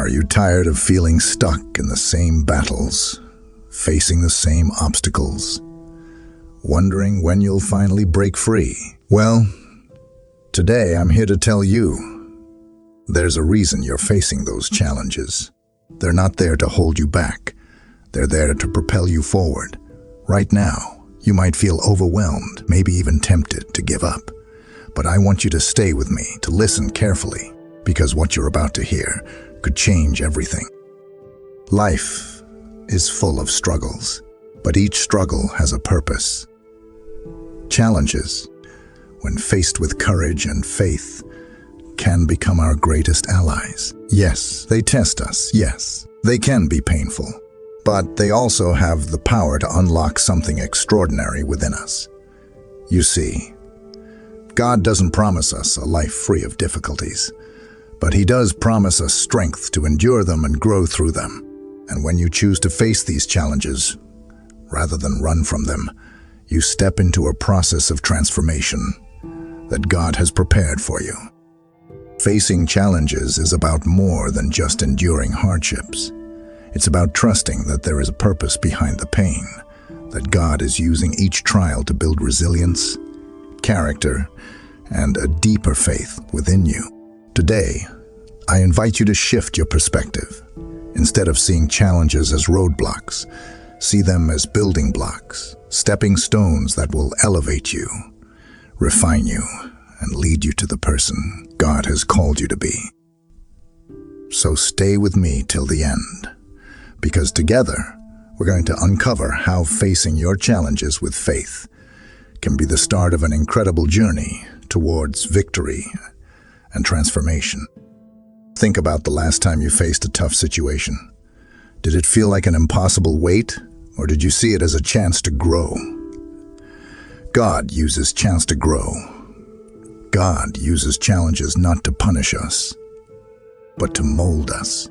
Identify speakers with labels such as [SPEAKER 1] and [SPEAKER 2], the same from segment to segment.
[SPEAKER 1] Are you tired of feeling stuck in the same battles, facing the same obstacles, wondering when you'll finally break free? Well, today I'm here to tell you there's a reason you're facing those challenges. They're not there to hold you back. They're there to propel you forward. Right now, you might feel overwhelmed, maybe even tempted to give up. But I want you to stay with me, to listen carefully, because what you're about to hear could change everything. Life is full of struggles, but each struggle has a purpose. Challenges, when faced with courage and faith, can become our greatest allies. Yes, they test us. Yes, they can be painful, but they also have the power to unlock something extraordinary within us. You see, God doesn't promise us a life free of difficulties, but He does promise us strength to endure them and grow through them. And when you choose to face these challenges, rather than run from them, you step into a process of transformation that God has prepared for you. Facing challenges is about more than just enduring hardships. It's about trusting that there is a purpose behind the pain, that God is using each trial to build resilience, character, and a deeper faith within you. Today, I invite you to shift your perspective. Instead of seeing challenges as roadblocks, see them as building blocks, stepping stones that will elevate you, refine you, and lead you to the person God has called you to be. So stay with me till the end, because together we're going to uncover how facing your challenges with faith can be the start of an incredible journey towards victory and transformation. Think about the last time you faced a tough situation. Did it feel like an impossible weight, or did you see it as a chance to grow? God uses chance to grow. God uses challenges not to punish us, but to mold us.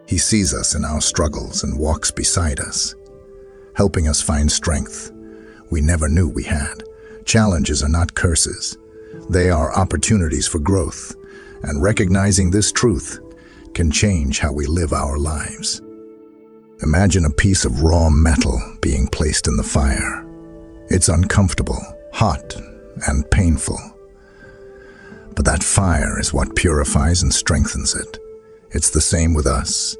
[SPEAKER 1] He sees us in our struggles and walks beside us, helping us find strength we never knew we had. Challenges are not curses. They are opportunities for growth, and recognizing this truth can change how we live our lives. Imagine a piece of raw metal being placed in the fire. It's uncomfortable, hot, and painful. But that fire is what purifies and strengthens it. It's the same with us.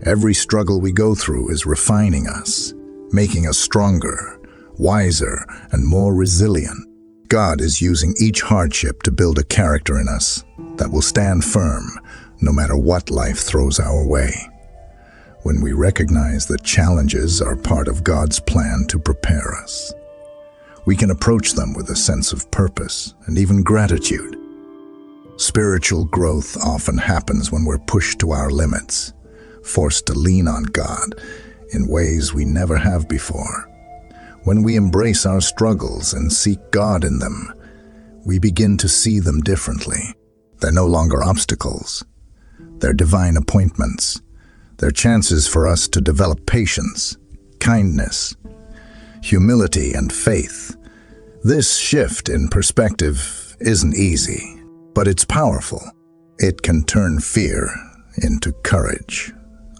[SPEAKER 1] Every struggle we go through is refining us, making us stronger, wiser, and more resilient. God is using each hardship to build a character in us that will stand firm no matter what life throws our way. When we recognize that challenges are part of God's plan to prepare us, we can approach them with a sense of purpose and even gratitude. Spiritual growth often happens when we're pushed to our limits, forced to lean on God in ways we never have before. When we embrace our struggles and seek God in them, we begin to see them differently. They're no longer obstacles. They're divine appointments. They're chances for us to develop patience, kindness, humility, and faith. This shift in perspective isn't easy, but it's powerful. It can turn fear into courage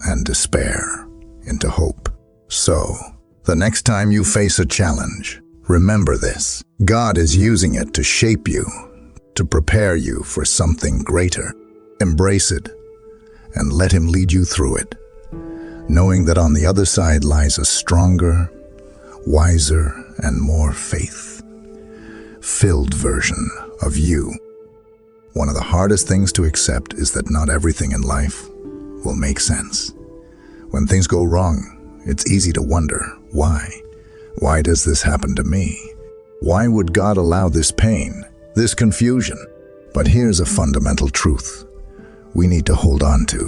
[SPEAKER 1] and despair into hope. So, the next time you face a challenge, remember this. God is using it to shape you, to prepare you for something greater. Embrace it and let Him lead you through it, knowing that on the other side lies a stronger, wiser, and more faith-filled version of you. One of the hardest things to accept is that not everything in life will make sense. When things go wrong, it's easy to wonder, why? Why does this happen to me? Why would God allow this pain, this confusion? But here's a fundamental truth we need to hold on to.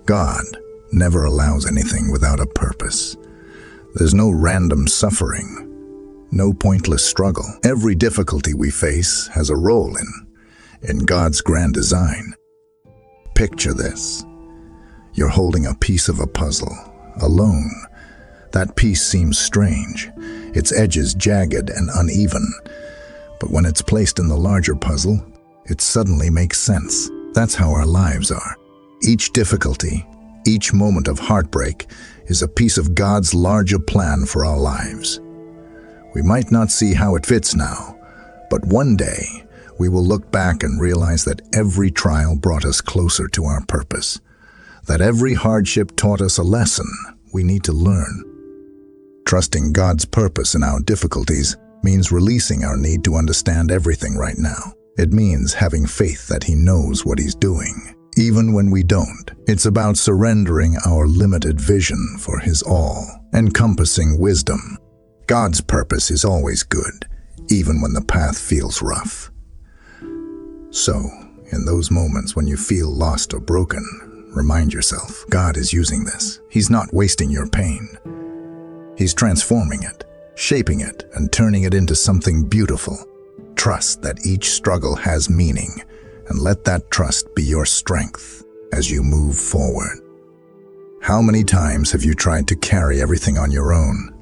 [SPEAKER 1] God never allows anything without a purpose. There's no random suffering, no pointless struggle. Every difficulty we face has a role in God's grand design. Picture this. You're holding a piece of a puzzle, alone. That piece seems strange, its edges jagged and uneven. But when it's placed in the larger puzzle, it suddenly makes sense. That's how our lives are. Each difficulty, each moment of heartbreak is a piece of God's larger plan for our lives. We might not see how it fits now, but one day we will look back and realize that every trial brought us closer to our purpose, that every hardship taught us a lesson we need to learn. Trusting God's purpose in our difficulties means releasing our need to understand everything right now. It means having faith that He knows what He's doing, even when we don't. It's about surrendering our limited vision for His all-encompassing wisdom. God's purpose is always good, even when the path feels rough. So, in those moments when you feel lost or broken, remind yourself, God is using this. He's not wasting your pain. He's transforming it, shaping it, and turning it into something beautiful. Trust that each struggle has meaning, and let that trust be your strength as you move forward. How many times have you tried to carry everything on your own?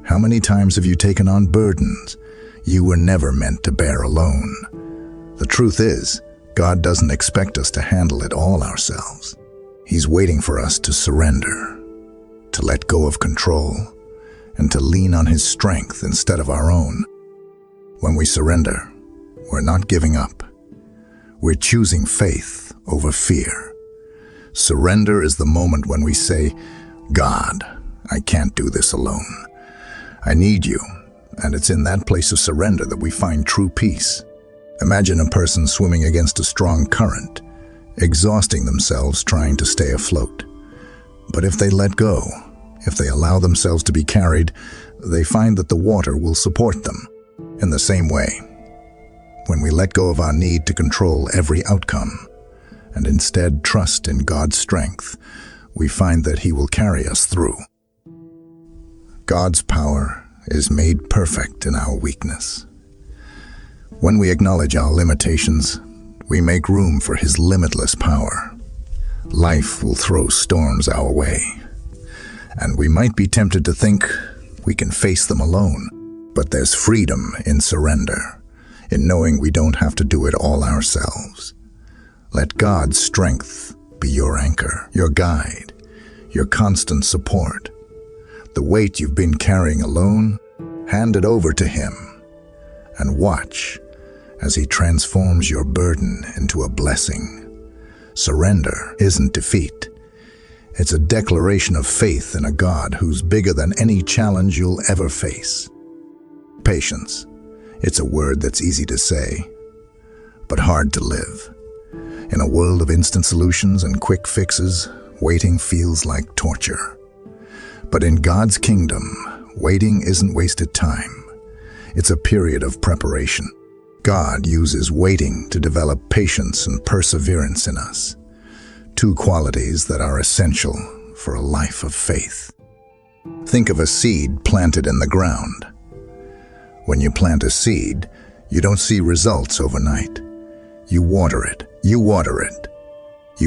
[SPEAKER 1] How many times have you taken on burdens you were never meant to bear alone? The truth is, God doesn't expect us to handle it all ourselves. He's waiting for us to surrender, to let go of control, and to lean on His strength instead of our own. When we surrender, we're not giving up. We're choosing faith over fear. Surrender is the moment when we say, God, I can't do this alone. I need you. And it's in that place of surrender that we find true peace. Imagine a person swimming against a strong current, exhausting themselves trying to stay afloat. But if they let go, if they allow themselves to be carried, they find that the water will support them. In the same way, when we let go of our need to control every outcome and instead trust in God's strength, we find that He will carry us through. God's power is made perfect in our weakness. When we acknowledge our limitations, we make room for His limitless power. Life will throw storms our way, and we might be tempted to think we can face them alone. But there's freedom in surrender, in knowing we don't have to do it all ourselves. Let God's strength be your anchor, your guide, your constant support. The weight you've been carrying alone, hand it over to Him, and watch as He transforms your burden into a blessing. Surrender isn't defeat. It's a declaration of faith in a God who's bigger than any challenge you'll ever face. Patience. It's a word that's easy to say, but hard to live. In a world of instant solutions and quick fixes, waiting feels like torture. But in God's kingdom, waiting isn't wasted time. It's a period of preparation. God uses waiting to develop patience and perseverance in us, two qualities that are essential for a life of faith. Think of a seed planted in the ground. When you plant a seed, you don't see results overnight. You water it, you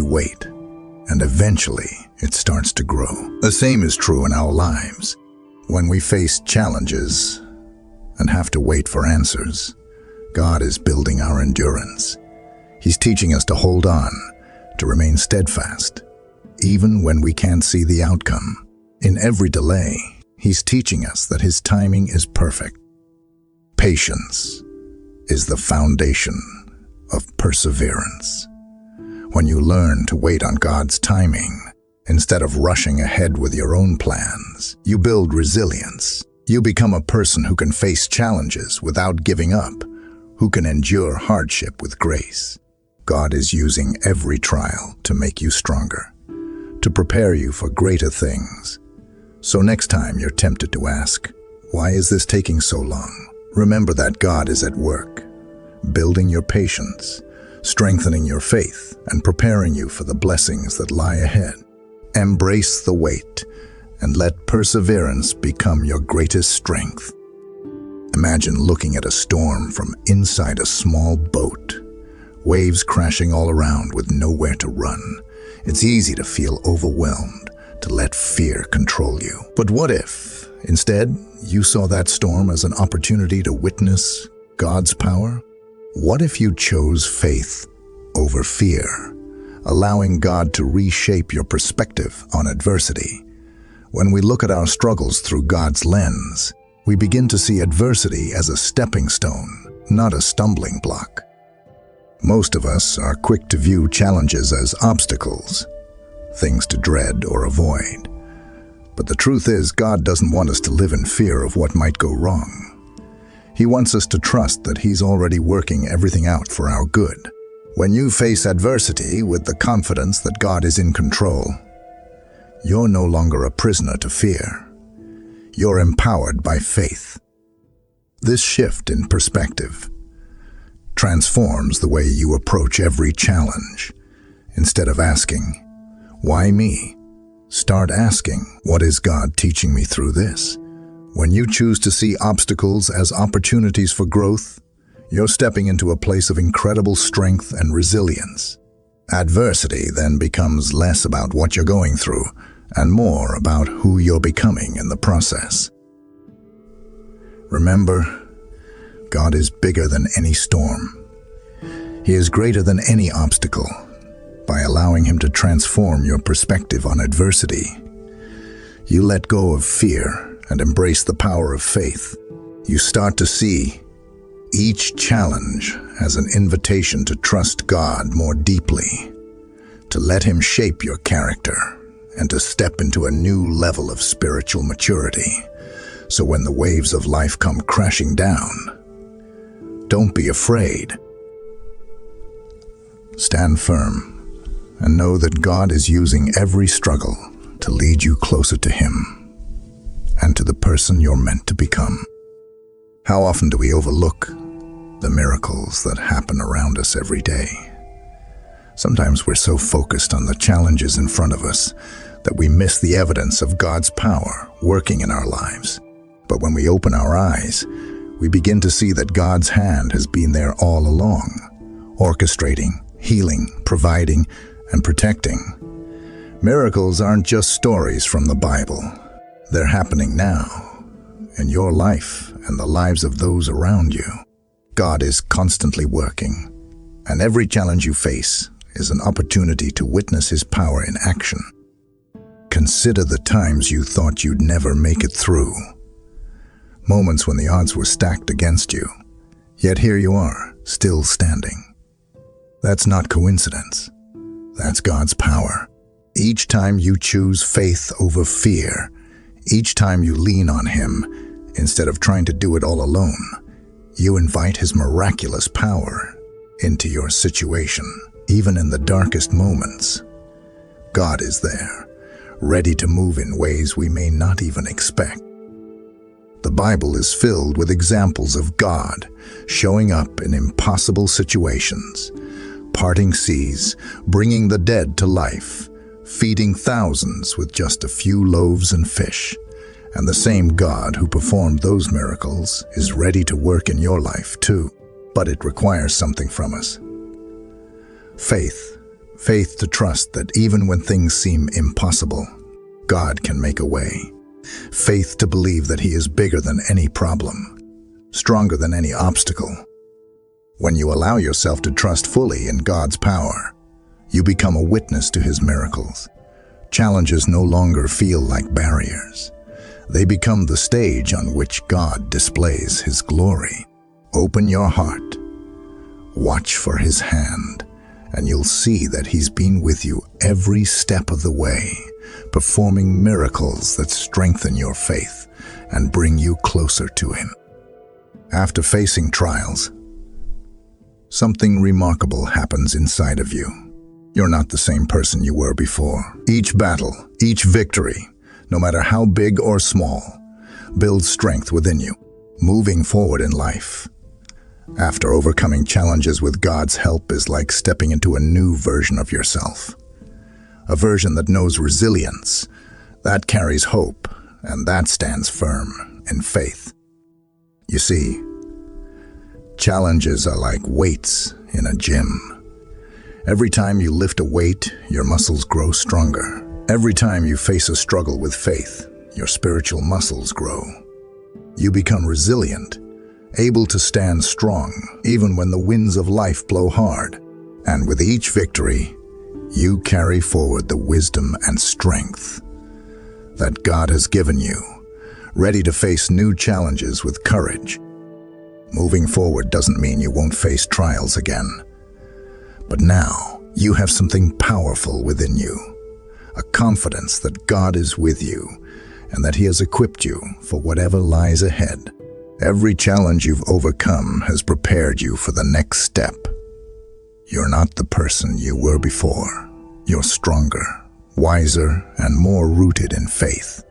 [SPEAKER 1] wait, and eventually it starts to grow. The same is true in our lives. When we face challenges and have to wait for answers, God is building our endurance. He's teaching us to hold on, to remain steadfast, even when we can't see the outcome. In every delay, He's teaching us that His timing is perfect. Patience is the foundation of perseverance. When you learn to wait on God's timing, instead of rushing ahead with your own plans, you build resilience. You become a person who can face challenges without giving up, who can endure hardship with grace. God is using every trial to make you stronger, to prepare you for greater things. So next time you're tempted to ask, why is this taking so long? Remember that God is at work, building your patience, strengthening your faith, and preparing you for the blessings that lie ahead. Embrace the wait and let perseverance become your greatest strength. Imagine looking at a storm from inside a small boat, waves crashing all around with nowhere to run. It's easy to feel overwhelmed, to let fear control you. But what if, instead, you saw that storm as an opportunity to witness God's power? What if you chose faith over fear, allowing God to reshape your perspective on adversity. When we look at our struggles through God's lens, we begin to see adversity as a stepping stone, not a stumbling block. Most of us are quick to view challenges as obstacles, things to dread or avoid. But the truth is, God doesn't want us to live in fear of what might go wrong. He wants us to trust that He's already working everything out for our good. When you face adversity with the confidence that God is in control, you're no longer a prisoner to fear. You're empowered by faith. This shift in perspective transforms the way you approach every challenge. Instead of asking, "Why me?" start asking, "What is God teaching me through this?" When you choose to see obstacles as opportunities for growth, you're stepping into a place of incredible strength and resilience. Adversity then becomes less about what you're going through and more about who you're becoming in the process. Remember, God is bigger than any storm. He is greater than any obstacle. By allowing Him to transform your perspective on adversity, you let go of fear and embrace the power of faith. You start to see each challenge as an invitation to trust God more deeply, to let Him shape your character, and to step into a new level of spiritual maturity. So when the waves of life come crashing down, don't be afraid. Stand firm and know that God is using every struggle to lead you closer to Him and to the person you're meant to become. How often do we overlook the miracles that happen around us every day? Sometimes we're so focused on the challenges in front of us that we miss the evidence of God's power working in our lives. But when we open our eyes, we begin to see that God's hand has been there all along, orchestrating, healing, providing, and protecting. Miracles aren't just stories from the Bible. They're happening now, in your life and the lives of those around you. God is constantly working, and every challenge you face is an opportunity to witness His power in action. Consider the times you thought you'd never make it through. Moments when the odds were stacked against you, yet here you are, still standing. That's not coincidence. That's God's power. Each time you choose faith over fear, each time you lean on Him instead of trying to do it all alone, you invite His miraculous power into your situation. Even in the darkest moments, God is there, ready to move in ways we may not even expect. The Bible is filled with examples of God showing up in impossible situations, parting seas, bringing the dead to life, feeding thousands with just a few loaves and fish. And the same God who performed those miracles is ready to work in your life too. But it requires something from us. Faith. Faith to trust that even when things seem impossible, God can make a way. Faith to believe that He is bigger than any problem, stronger than any obstacle. When you allow yourself to trust fully in God's power, you become a witness to His miracles. Challenges no longer feel like barriers. They become the stage on which God displays His glory. Open your heart, watch for His hand, and you'll see that He's been with you every step of the way, performing miracles that strengthen your faith and bring you closer to Him. After facing trials, something remarkable happens inside of you. You're not the same person you were before. Each battle, each victory, no matter how big or small, builds strength within you, moving forward in life. After overcoming challenges with God's help is like stepping into a new version of yourself. A version that knows resilience, that carries hope, and that stands firm in faith. You see, challenges are like weights in a gym. Every time you lift a weight, your muscles grow stronger. Every time you face a struggle with faith, your spiritual muscles grow. You become resilient, able to stand strong even when the winds of life blow hard. And with each victory, you carry forward the wisdom and strength that God has given you, ready to face new challenges with courage. Moving forward doesn't mean you won't face trials again. But now, you have something powerful within you, a confidence that God is with you and that He has equipped you for whatever lies ahead. Every challenge you've overcome has prepared you for the next step. You're not the person you were before. You're stronger, wiser, and more rooted in faith.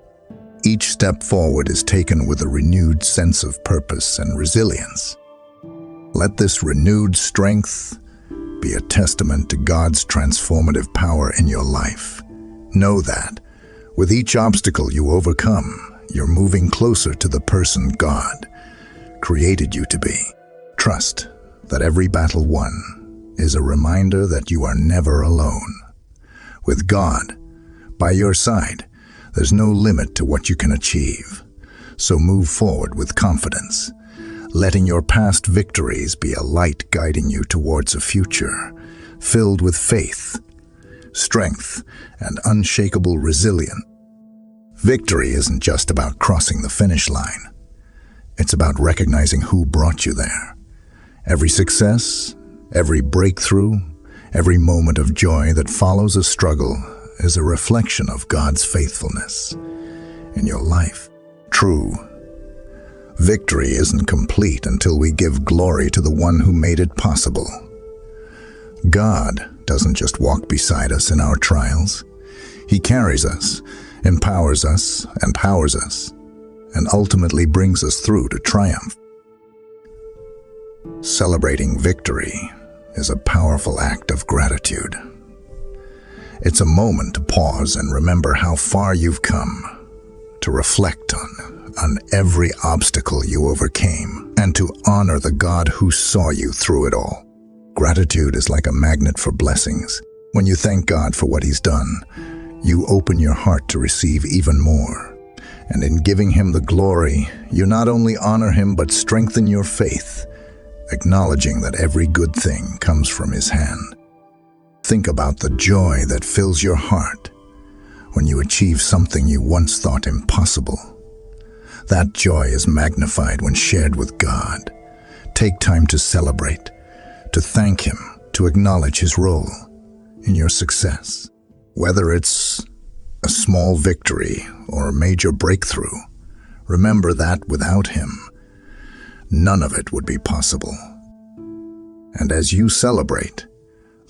[SPEAKER 1] Each step forward is taken with a renewed sense of purpose and resilience. Let this renewed strength be a testament to God's transformative power in your life. Know that, with each obstacle you overcome, you're moving closer to the person God created you to be. Trust that every battle won is a reminder that you are never alone. With God by your side, there's no limit to what you can achieve. So move forward with confidence, letting your past victories be a light guiding you towards a future filled with faith, strength, and unshakable resilience. Victory isn't just about crossing the finish line. It's about recognizing who brought you there. Every success, every breakthrough, every moment of joy that follows a struggle is a reflection of God's faithfulness in your life. True victory isn't complete until we give glory to the one who made it possible. God doesn't just walk beside us in our trials. He carries us, empowers us, and ultimately brings us through to triumph. Celebrating victory is a powerful act of gratitude. It's a moment to pause and remember how far you've come, to reflect on every obstacle you overcame, and to honor the God who saw you through it all. Gratitude is like a magnet for blessings. When you thank God for what He's done, you open your heart to receive even more. And in giving Him the glory, you not only honor Him but strengthen your faith, acknowledging that every good thing comes from His hand. Think about the joy that fills your heart when you achieve something you once thought impossible. That joy is magnified when shared with God. Take time to celebrate, to thank Him, to acknowledge His role in your success. Whether it's a small victory or a major breakthrough, remember that without Him, none of it would be possible. And as you celebrate,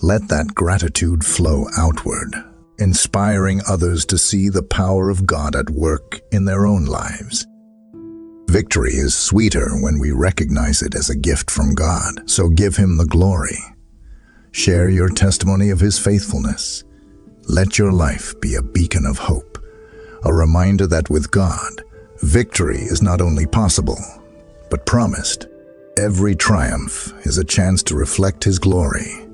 [SPEAKER 1] let that gratitude flow outward, inspiring others to see the power of God at work in their own lives. Victory is sweeter when we recognize it as a gift from God, so give Him the glory. Share your testimony of His faithfulness. Let your life be a beacon of hope, a reminder that with God, victory is not only possible, but promised. Every triumph is a chance to reflect His glory,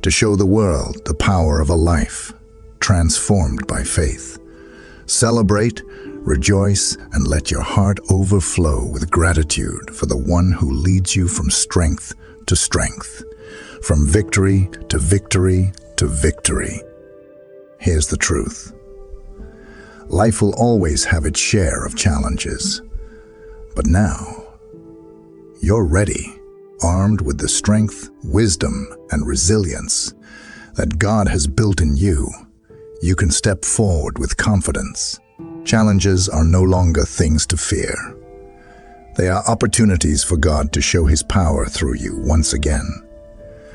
[SPEAKER 1] to show the world the power of a life transformed by faith. Celebrate, rejoice, and let your heart overflow with gratitude for the one who leads you from strength to strength, from victory to victory to victory. Here's the truth. Life will always have its share of challenges, but now you're ready, armed with the strength, wisdom, and resilience that God has built in you. You can step forward with confidence. Challenges are no longer things to fear. They are opportunities for God to show His power through you once again.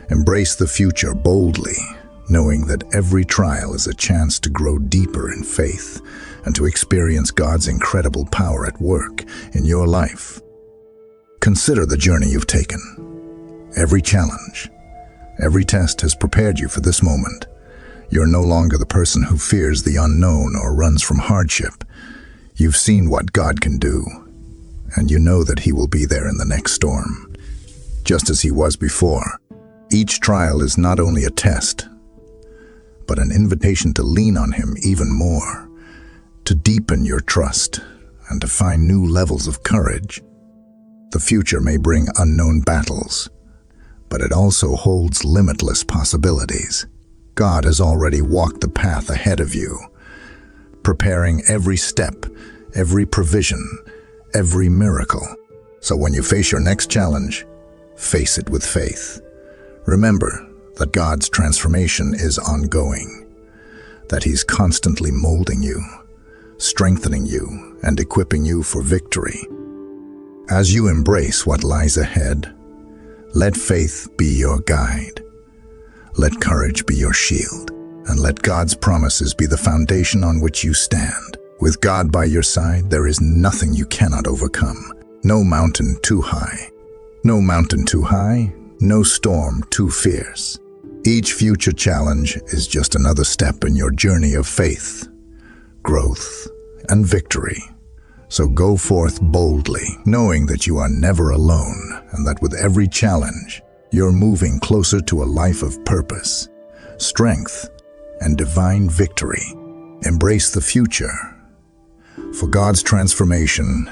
[SPEAKER 1] Embrace the future boldly, knowing that every trial is a chance to grow deeper in faith and to experience God's incredible power at work in your life. Consider the journey you've taken. Every challenge, every test has prepared you for this moment. You're no longer the person who fears the unknown or runs from hardship. You've seen what God can do, and you know that He will be there in the next storm, just as He was before. Each trial is not only a test, but an invitation to lean on Him even more, to deepen your trust, and to find new levels of courage. The future may bring unknown battles, but it also holds limitless possibilities. God has already walked the path ahead of you, preparing every step, every provision, every miracle. So when you face your next challenge, face it with faith. Remember that God's transformation is ongoing, that He's constantly molding you, strengthening you, and equipping you for victory. As you embrace what lies ahead, let faith be your guide. Let courage be your shield, and let God's promises be the foundation on which you stand. With God by your side, there is nothing you cannot overcome. No mountain too high. No mountain too high, no storm too fierce. Each future challenge is just another step in your journey of faith, growth, and victory. So go forth boldly, knowing that you are never alone, and that with every challenge, you're moving closer to a life of purpose, strength, and divine victory. Embrace the future, for God's transformation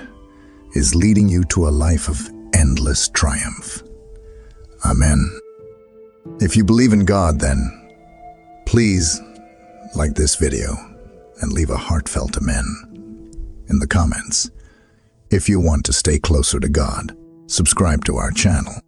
[SPEAKER 1] is leading you to a life of endless triumph. Amen. If you believe in God, then please like this video and leave a heartfelt amen in the comments. If you want to stay closer to God, subscribe to our channel